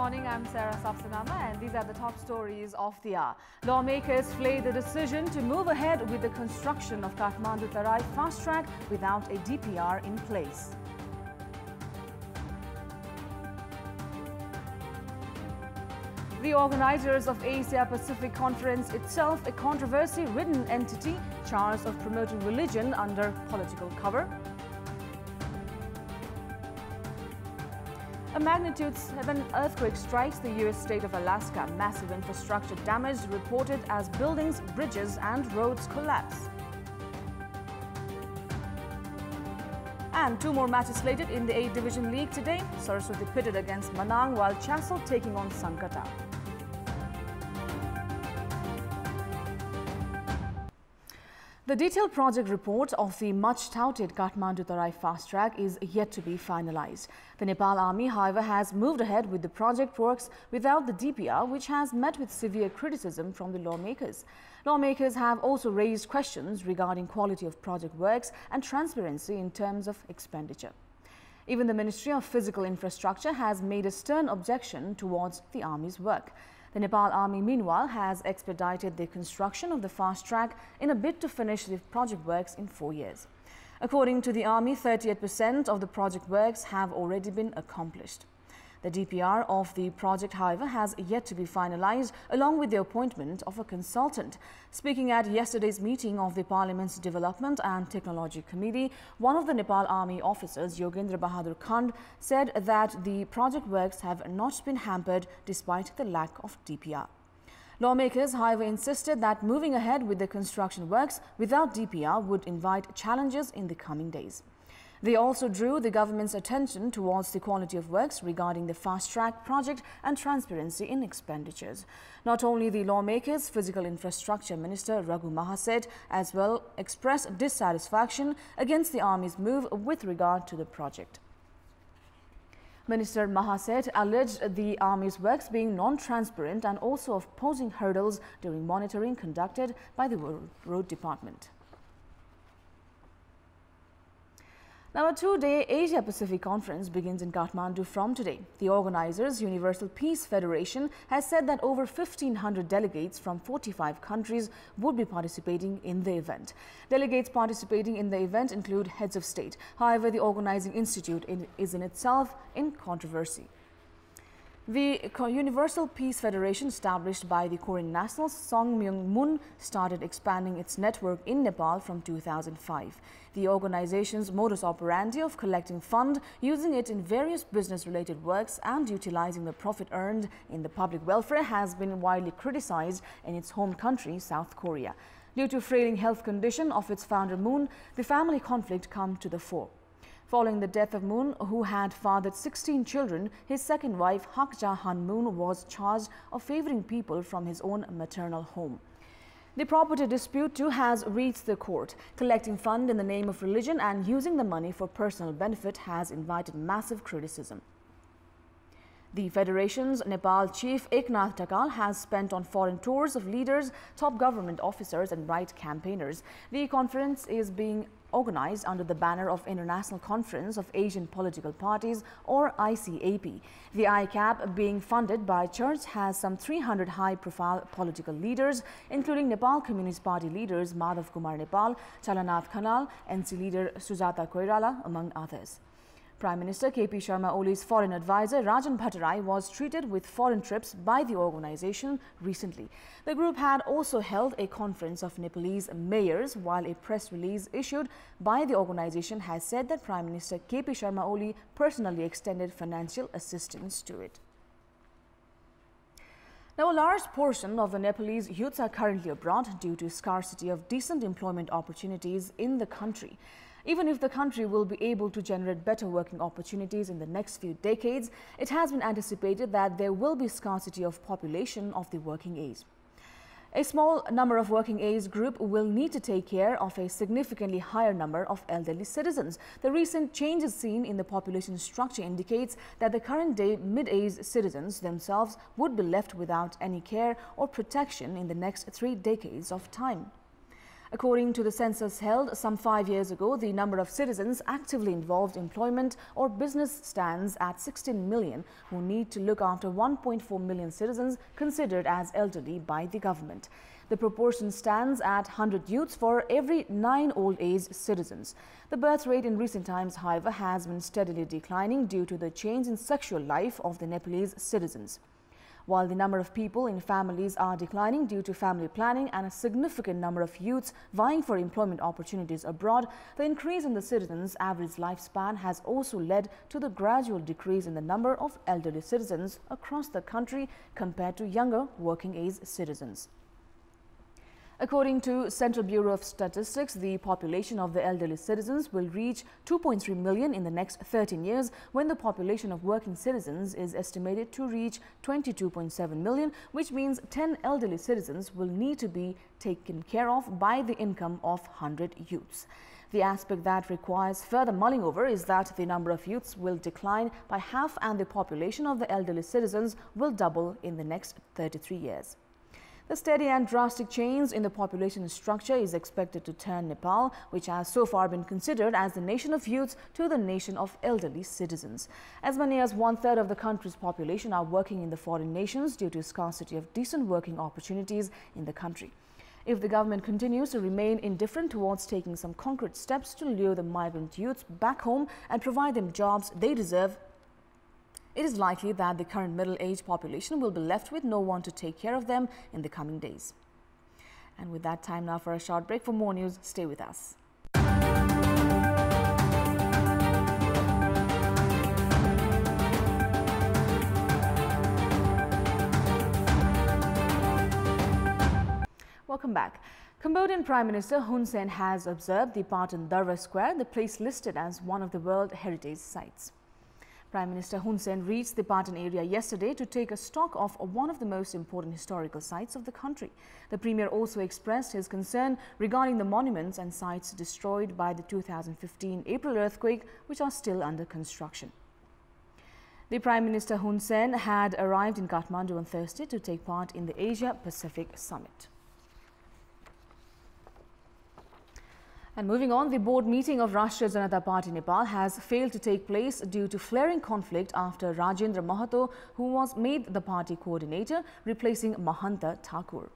morning, I'm Sarah Safsanama and these are the top stories of the hour. Lawmakers flay the decision to move ahead with the construction of Kathmandu-Tarai fast track without a DPR in place. The organizers of Asia Pacific Conference, itself a controversy-ridden entity, charged of promoting religion under political cover. A magnitude 7 earthquake strikes the U.S. state of Alaska. Massive infrastructure damage reported as buildings, bridges and roads collapse. And 2 more matches slated in the A Division League today. Saraswati pitted against Manang while Chassel taking on Sankata. The detailed project report of the much-touted Kathmandu-Tarai fast track is yet to be finalized. The Nepal Army, however, has moved ahead with the project works without the DPR, which has met with severe criticism from the lawmakers. Lawmakers have also raised questions regarding quality of project works and transparency in terms of expenditure. Even the Ministry of Physical Infrastructure has made a stern objection towards the Army's work. The Nepal Army, meanwhile, has expedited the construction of the fast track in a bid to finish the project works in 4 years. According to the Army, 38% of the project works have already been accomplished. The DPR of the project, however, has yet to be finalized, along with the appointment of a consultant. Speaking at yesterday's meeting of the Parliament's Development and Technology Committee, one of the Nepal Army officers, Yogendra Bahadur Khand, said that the project works have not been hampered despite the lack of DPR. Lawmakers, however, insisted that moving ahead with the construction works without DPR would invite challenges in the coming days. They also drew the government's attention towards the quality of works regarding the fast-track project and transparency in expenditures. Not only the lawmakers, Physical Infrastructure Minister Raghu Mahaset as well expressed dissatisfaction against the Army's move with regard to the project. Minister Mahaset alleged the Army's works being non-transparent and also of posing hurdles during monitoring conducted by the Road Department. Now, a 2-day Asia-Pacific conference begins in Kathmandu from today. The organizers, Universal Peace Federation, has said that over 1,500 delegates from 45 countries would be participating in the event. Delegates participating in the event include heads of state. However, the organizing institute is in itself in controversy. The Universal Peace Federation, established by the Korean nationals Song Myung-moon, started expanding its network in Nepal from 2005. The organization's modus operandi of collecting funds, using it in various business-related works and utilizing the profit earned in the public welfare has been widely criticized in its home country, South Korea. Due to frailing health condition of its founder Moon, the family conflict come to the fore. Following the death of Moon, who had fathered 16 children, his second wife, Hak Ja-han Moon, was charged of favoring people from his own maternal home. The property dispute too has reached the court. Collecting funds in the name of religion and using the money for personal benefit has invited massive criticism. The Federation's Nepal chief Eknath Takal has spent on foreign tours of leaders, top government officers and right campaigners. The conference is being organized under the banner of International Conference of Asian Political Parties, or ICAP. The ICAP, being funded by Church, has some 300 high-profile political leaders, including Nepal Communist Party leaders Madhav Kumar Nepal, Chalanath Khanal, NC leader Sujata Koirala, among others. Prime Minister KP Sharma Oli's foreign advisor Rajan Bhattarai was treated with foreign trips by the organization recently. The group had also held a conference of Nepalese mayors, while a press release issued by the organization has said that Prime Minister KP Sharma Oli personally extended financial assistance to it. Now, a large portion of the Nepalese youths are currently abroad due to scarcity of decent employment opportunities in the country. Even if the country will be able to generate better working opportunities in the next few decades, it has been anticipated that there will be scarcity of population of the working age. A small number of working age group will need to take care of a significantly higher number of elderly citizens. The recent changes seen in the population structure indicates that the current day mid-age citizens themselves would be left without any care or protection in the next 3 decades of time. According to the census held some 5 years ago, the number of citizens actively involved in employment or business stands at 16 million, who need to look after 1.4 million citizens considered as elderly by the government. The proportion stands at 100 youths for every 9 old-age citizens. The birth rate in recent times, however, has been steadily declining due to the change in sexual life of the Nepalese citizens. While the number of people in families are declining due to family planning and a significant number of youths vying for employment opportunities abroad, the increase in the citizens' average lifespan has also led to the gradual decrease in the number of elderly citizens across the country compared to younger working-age citizens. According to Central Bureau of Statistics, the population of the elderly citizens will reach 2.3 million in the next 13 years, when the population of working citizens is estimated to reach 22.7 million, which means 10 elderly citizens will need to be taken care of by the income of 100 youths. The aspect that requires further mulling over is that the number of youths will decline by half and the population of the elderly citizens will double in the next 33 years. The steady and drastic change in the population structure is expected to turn Nepal, which has so far been considered as the nation of youths, to the nation of elderly citizens. As many as 1/3 of the country's population are working in the foreign nations due to scarcity of decent working opportunities in the country. If the government continues to remain indifferent towards taking some concrete steps to lure the migrant youths back home and provide them jobs they deserve, it is likely that the current middle-aged population will be left with no one to take care of them in the coming days. And with that, time now for a short break. For more news, stay with us. Welcome back. Cambodian Prime Minister Hun Sen has observed the Patan Darbar Square, the place listed as one of the World Heritage Sites. Prime Minister Hun Sen reached the Patan area yesterday to take a stock of one of the most important historical sites of the country. The Premier also expressed his concern regarding the monuments and sites destroyed by the 2015 April earthquake, which are still under construction. The Prime Minister Hun Sen had arrived in Kathmandu on Thursday to take part in the Asia-Pacific Summit. And moving on, the board meeting of Rashtriya Janata Party Nepal has failed to take place due to flaring conflict after Rajendra Mahato, who was made the party coordinator, replacing Mahanta Thakur.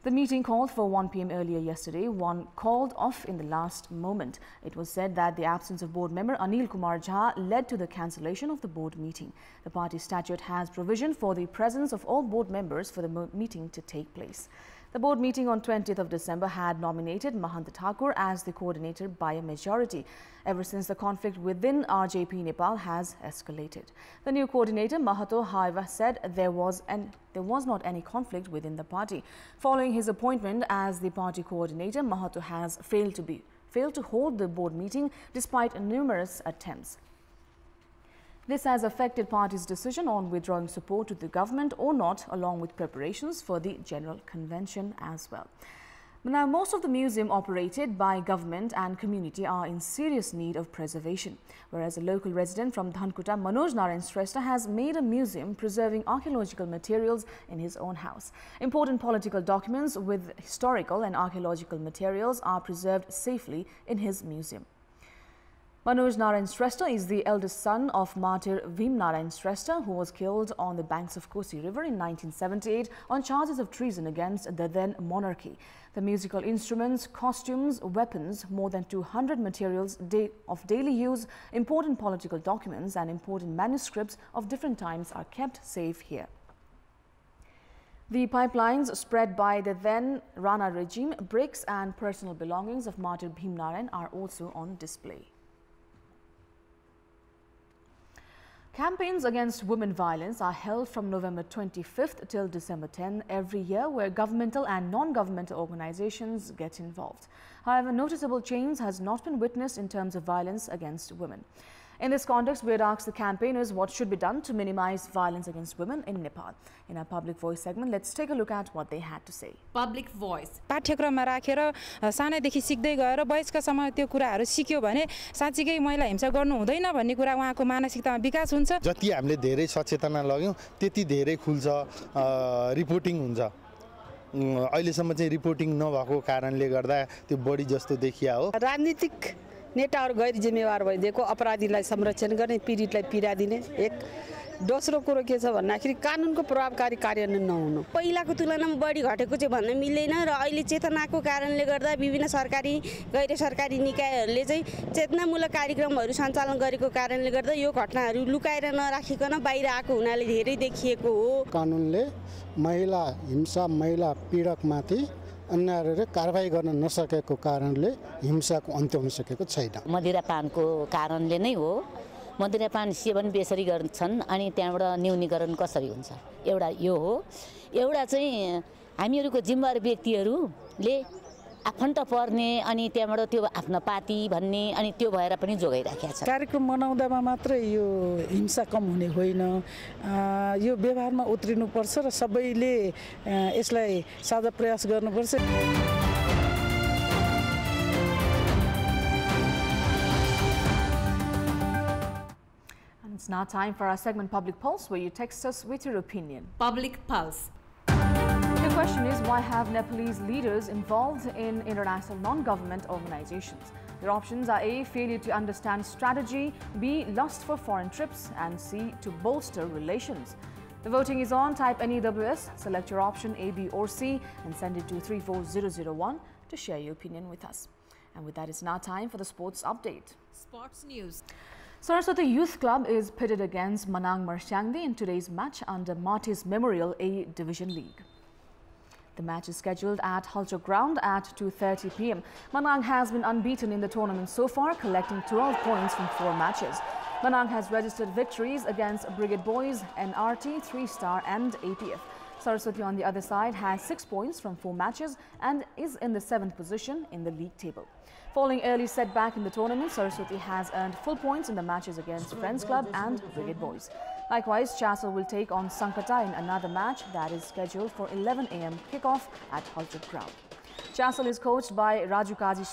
The meeting called for 1 p.m. earlier yesterday, one called off in the last moment. It was said that the absence of board member Anil Kumar Jha led to the cancellation of the board meeting. The party statute has provision for the presence of all board members for the meeting to take place. The board meeting on 20th of December had nominated Mahanta Thakur as the coordinator by a majority. Ever since, the conflict within RJP Nepal has escalated. The new coordinator, Mahato, however, said there was not any conflict within the party. Following his appointment as the party coordinator, Mahato has failed to hold the board meeting despite numerous attempts. This has affected party's decision on withdrawing support to the government or not, along with preparations for the general convention as well. Now, most of the museum operated by government and community are in serious need of preservation, whereas a local resident from Dhankuta, Manoj Narayan Shrestha, has made a museum preserving archaeological materials in his own house. Important political documents with historical and archaeological materials are preserved safely in his museum. Manoj Narayan Shrestha is the eldest son of martyr Bhim Narayan Shrestha, who was killed on the banks of Kosi River in 1978 on charges of treason against the then monarchy. The musical instruments, costumes, weapons, more than 200 materials of daily use, important political documents and important manuscripts of different times are kept safe here. The pipelines spread by the then Rana regime, bricks and personal belongings of martyr Bhim Narayan are also on display. Campaigns against women violence are held from November 25th till December 10 every year, where governmental and non-governmental organizations get involved. However, noticeable change has not been witnessed in terms of violence against women. In this context, we had asked the campaigners what should be done to minimize violence against women in Nepal. In our Public Voice segment, let's take a look at what they had to say. Public Voice. पाठ्यक्रममा राखेर सानैदेखि सिक्दै गएर वयस्कसम्म त्यो कुराहरू सिक्यो भने साच्चै महिला हिंसा गर्नु हुँदैन भन्ने कुरा उहाँको मानसिकतामा विकास हुन्छ। जति हामीले धेरै सचेतना लाग्यौं त्यति धेरै खुल्छ, रिपोर्टिङ हुन्छ अहिलेसम्म चाहिँ रिपोर्टिङ नभएको कारणले गर्दा त्यो बढी जस्तो देखिया हो। राजनीतिक नेताहरू गैर जिम्मेवार भइदिएको, अपराधीलाई संरक्षण गर्ने, पीडितलाई पीडा दिने एक। दोस्रो कुरो के छ भन्दाखेरि कानुनको प्रभावकारी कार्यान्वयन नहुनु। पहिलाको तुलनामा बढी घटेको चाहिँ भन्न मिल्दैन र अहिले चेतनाको कारणले गर्दा विभिन्न सरकारी गैर सरकारी निकायहरूले चाहिँ चेतनामूलक कार्यक्रमहरू सञ्चालन गरेको कारणले गर्दा यो घटनाहरू लुकाएर नराखिकन बाहिर आएको हुनाले धेरै देखिएको हो। कानुनले महिला हिंसा, महिला पीडकमाथि अन्याय गरेर कारबाही गर्न नसकेको कारणले हिंसाको अन्त्य हुन सकेको छैन। मदिरापानको कारणले नै हो। मदिरापान सेवन बेसरी गर्छन् अनि त्यहाँबाट न्यूनीकरण कसरी हुन्छ? एउटा यो हो। एउटा चाहिँ हामीहरूको जिम्मेवार व्यक्तिहरूले आफन्त पर्ने अनि त्यहाँबाट त्यो आफ्नो पार्टी भन्ने अनि त्यो भएर पनि जोगाइराखेको छ। कार्यक्रम मनाउँदामा मात्रै यो हिंसा कम हुने होइन, यो व्यवहारमा उत्रिनुपर्छ र सबैले यसलाई साझा प्रयास गर्नुपर्छ। It's now time for our segment Public Pulse, where you text us with your opinion. Public Pulse. The question is, why have Nepalese leaders involved in international non-government organizations? Your options are A, failure to understand strategy, B, lust for foreign trips, and C, to bolster relations. The voting is on. Type NEWS, select your option A, B or C and send it to 34001 to share your opinion with us. And with that, it's now time for the sports update. Sports news. Saraswati Youth Club is pitted against Manang Marsyangdi in today's match under Marty's Memorial A Division League. The match is scheduled at Halter Ground at 2:30 p.m. Manang has been unbeaten in the tournament so far, collecting 12 points from 4 matches. Manang has registered victories against Brigade Boys, NRT, 3-Star and APF. Saraswati on the other side has 6 points from 4 matches and is in the 7th position in the league table. Following early setback in the tournament, Saraswati has earned full points in the matches against Friends Club and Brigade Boys. Likewise, Chasel will take on Sankata in another match that is scheduled for 11 a.m. kickoff at Halter Ground. Chasel is coached by Raju Kaji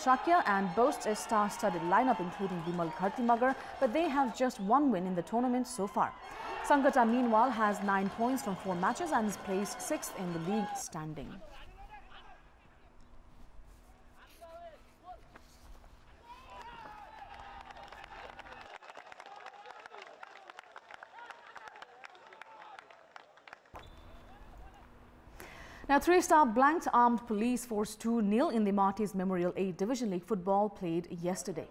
Shakya and boasts a star-studded lineup including Bimal Khartimagar, but they have just 1 win in the tournament so far. Sankata, meanwhile, has 9 points from 4 matches and is placed 6th in the league standing. Now, 3-Star blanked armed police force 2-0 in the Marty's Memorial A Division League football played yesterday.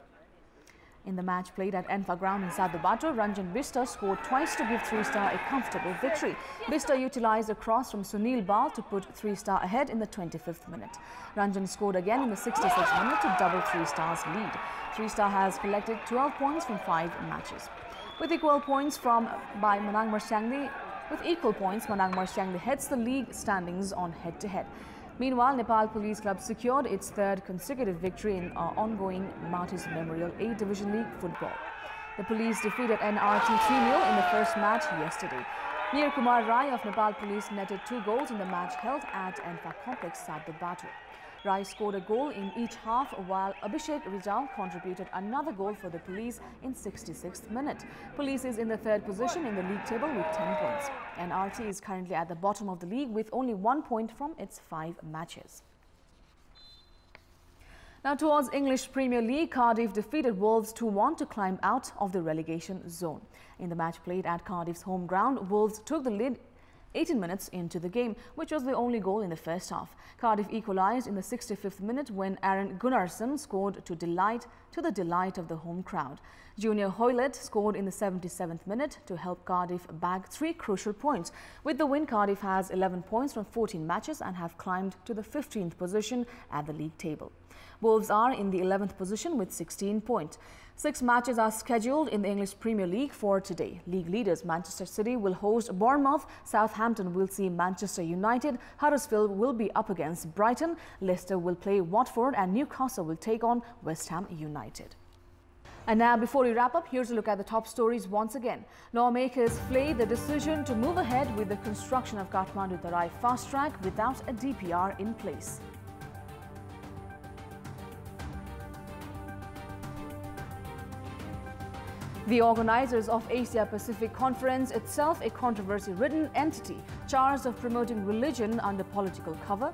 In the match played at Enfa Ground in Sadhubato, Ranjan Bista scored twice to give 3-Star a comfortable victory. Bista utilized a cross from Sunil Bal to put 3-Star ahead in the 25th minute. Ranjan scored again in the 66th minute to double 3-Star's lead. 3-Star has collected 12 points from 5 matches. With equal points by Manang Marsyangdi, Manang Marsyangdi heads the league standings on head-to-head. Meanwhile, Nepal Police Club secured its 3rd consecutive victory in ongoing Marty's Memorial A Division League football. The police defeated NRT 3-0 in the first match yesterday. Nir Kumar Rai of Nepal Police netted 2 goals in the match held at Enfa Complex Sadhubato. Rai scored a goal in each half, while Abhishek Rijal contributed another goal for the police in 66th minute. Police is in the 3rd position in the league table with 10 points. NRT is currently at the bottom of the league with only 1 point from its 5 matches. Now towards English Premier League, Cardiff defeated Wolves 2-1 to climb out of the relegation zone. In the match played at Cardiff's home ground, Wolves took the lead 18 minutes into the game, which was the only goal in the first half. Cardiff equalized in the 65th minute when Aaron Gunnarsson scored to the delight of the home crowd. Junior Hoylett scored in the 77th minute to help Cardiff bag 3 crucial points. With the win, Cardiff has 11 points from 14 matches and have climbed to the 15th position at the league table. Wolves are in the 11th position with 16 points. 6 matches are scheduled in the English Premier League for today. League leaders Manchester City will host Bournemouth, Southampton will see Manchester United, Huddersfield will be up against Brighton, Leicester will play Watford and Newcastle will take on West Ham United. And now, before we wrap up, here's a look at the top stories once again. Lawmakers flay the decision to move ahead with the construction of Kathmandu-Tarai fast track without a DPR in place. The organizers of Asia Pacific Conference, itself a controversy-ridden entity, charged of promoting religion under political cover.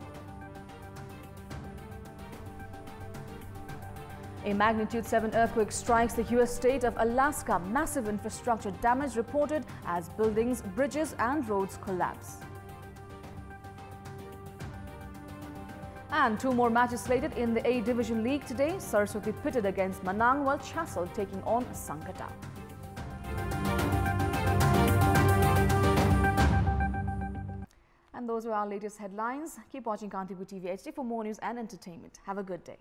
A magnitude 7 earthquake strikes the U.S. state of Alaska. Massive infrastructure damage reported as buildings, bridges and roads collapse. And 2 more matches slated in the A Division League today. Saraswati pitted against Manang, while Chassel taking on Sankata. And those were our latest headlines. Keep watching Kantipur TV HD for more news and entertainment. Have a good day.